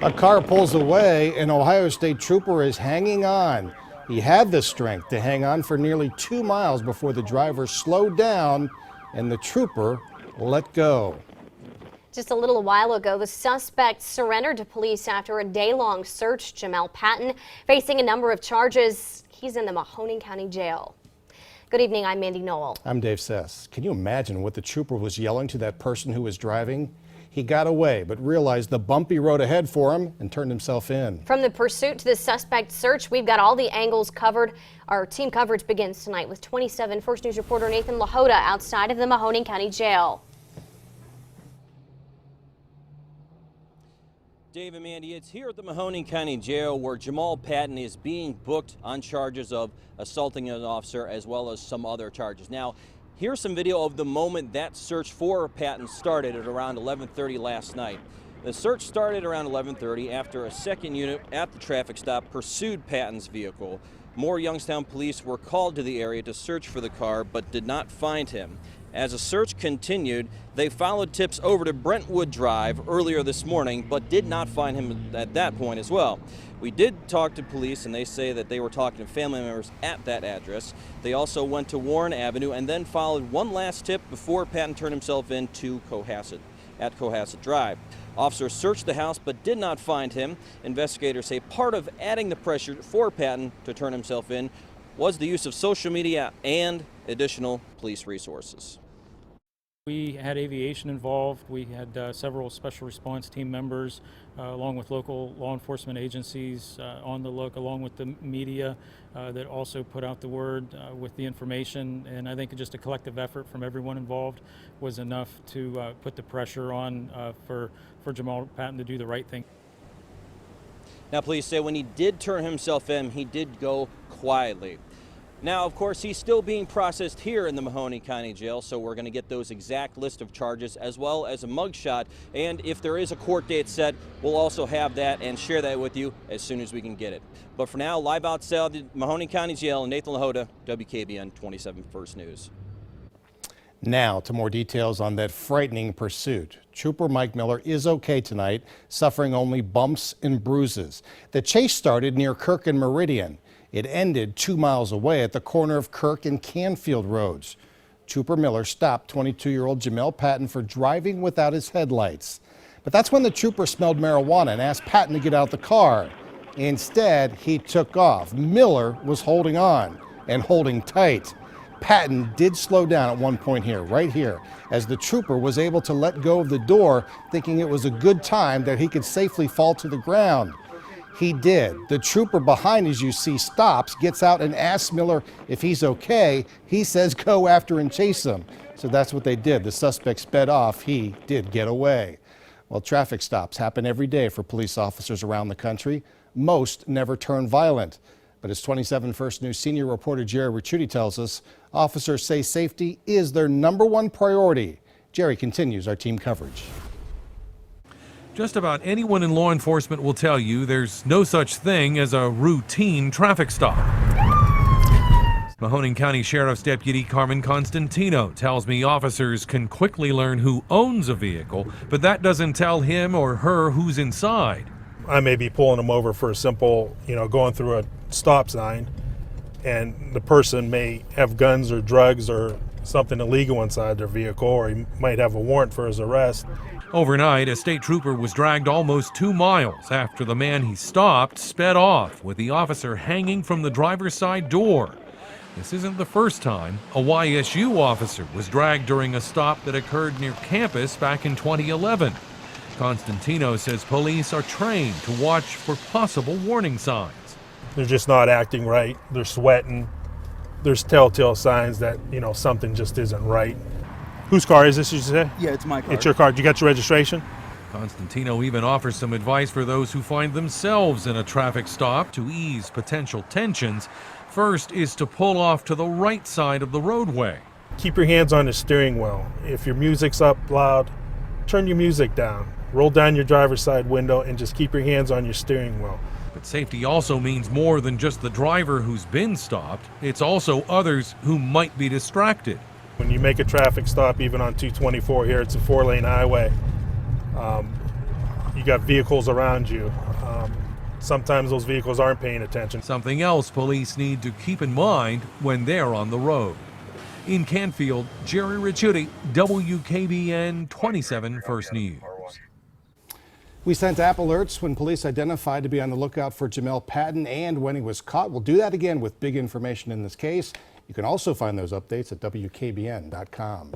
A car pulls away, an Ohio State trooper is hanging on. He had the strength to hang on for nearly 2 miles before the driver slowed down and the trooper let go. Just a little while ago, the suspect surrendered to police after a day-long search. Jamel Patton facing a number of charges. He's in the Mahoning County Jail. Good evening, I'm Mandy Knoll. I'm Dave Sess. Can you imagine what the trooper was yelling to that person who was driving? He got away, but realized the bumpy road ahead for him and turned himself in. From the pursuit to the suspect search, we've got all the angles covered. Our team coverage begins tonight with 27 First News reporter Nathan Lahota outside of the Mahoning County Jail. Dave and Mandy, it's here at the Mahoning County Jail where Jamel Patton is being booked on charges of assaulting an officer as well as some other charges. Now, here's some video of the moment that search for Patton started at around 11:30 last night. The search started around 11:30 after a second unit at the traffic stop pursued Patton's vehicle. More Youngstown police were called to the area to search for the car but did not find him. As the search continued, they followed tips over to Brentwood Drive earlier this morning, but did not find him at that point as well. We did talk to police, and they say that they were talking to family members at that address. They also went to Warren Avenue and then followed one last tip before Patton turned himself in to Cohasset Drive. Officers searched the house but did not find him. Investigators say part of adding the pressure for Patton to turn himself in was the use of social media and additional police resources. We had aviation involved. We had several special response team members along with local law enforcement agencies on the look, along with the media that also put out the word with the information. And I think just a collective effort from everyone involved was enough to put the pressure on for Jamel Patton to do the right thing. Now, police say when he did turn himself in, he did go quietly. Now, of course, he's still being processed here in the Mahoning County Jail, so we're going to get those exact list of charges as well as a mugshot. And if there is a court date set, we'll also have that and share that with you as soon as we can get it. But for now, live outside the Mahoning County Jail, Nathan Lahota, WKBN 27 First News. Now to more details on that frightening pursuit. Trooper Mike Miller is okay tonight, suffering only bumps and bruises. The chase started near Kirk and Meridian. It ended 2 miles away at the corner of Kirk and Canfield Roads. Trooper Miller stopped 22-year-old Jamel Patton for driving without his headlights. But that's when the trooper smelled marijuana and asked Patton to get out of the car. Instead, he took off. Miller was holding on and holding tight. Patton did slow down at one point here, right here, as the trooper was able to let go of the door, thinking it was a good time that he could safely fall to the ground. He did. The trooper behind, as you see, stops, gets out and asks Miller if he's okay. He says go after and chase him. So that's what they did. The suspect sped off. He did get away. Well, traffic stops happen every day for police officers around the country. Most never turn violent. But as 27 First News senior reporter Jerry Ricciuti tells us, officers say safety is their #1 priority. Jerry continues our team coverage. Just about anyone in law enforcement will tell you there's no such thing as a routine traffic stop. Mahoning County Sheriff's Deputy Carmen Constantino tells me officers can quickly learn who owns a vehicle, but that doesn't tell him or her who's inside. I may be pulling them over for a simple, going through a stop sign, and the person may have guns or drugs or something illegal inside their vehicle, or he might have a warrant for his arrest. Overnight, a state trooper was dragged almost 2 miles after the man he stopped sped off, with the officer hanging from the driver's side door. This isn't the first time a YSU officer was dragged during a stop that occurred near campus back in 2011. Constantino says police are trained to watch for possible warning signs. They're just not acting right. They're sweating. There's telltale signs that, something just isn't right. Whose car is this, you say? Yeah, it's my car. It's your car. You got your registration? Constantino even offers some advice for those who find themselves in a traffic stop to ease potential tensions. First is to pull off to the right side of the roadway. Keep your hands on the steering wheel. If your music's up loud, turn your music down. Roll down your driver's side window and just keep your hands on your steering wheel. But safety also means more than just the driver who's been stopped. It's also others who might be distracted. When you make a traffic stop, even on 224 here, it's a 4-lane highway. you got vehicles around you. Sometimes those vehicles aren't paying attention. Something else police need to keep in mind when they're on the road. In Canfield, Jerry Ricciuti, WKBN 27 First News. We sent app alerts when police identified to be on the lookout for Jamel Patton and when he was caught. We'll do that again with big information in this case. You can also find those updates at WKBN.com.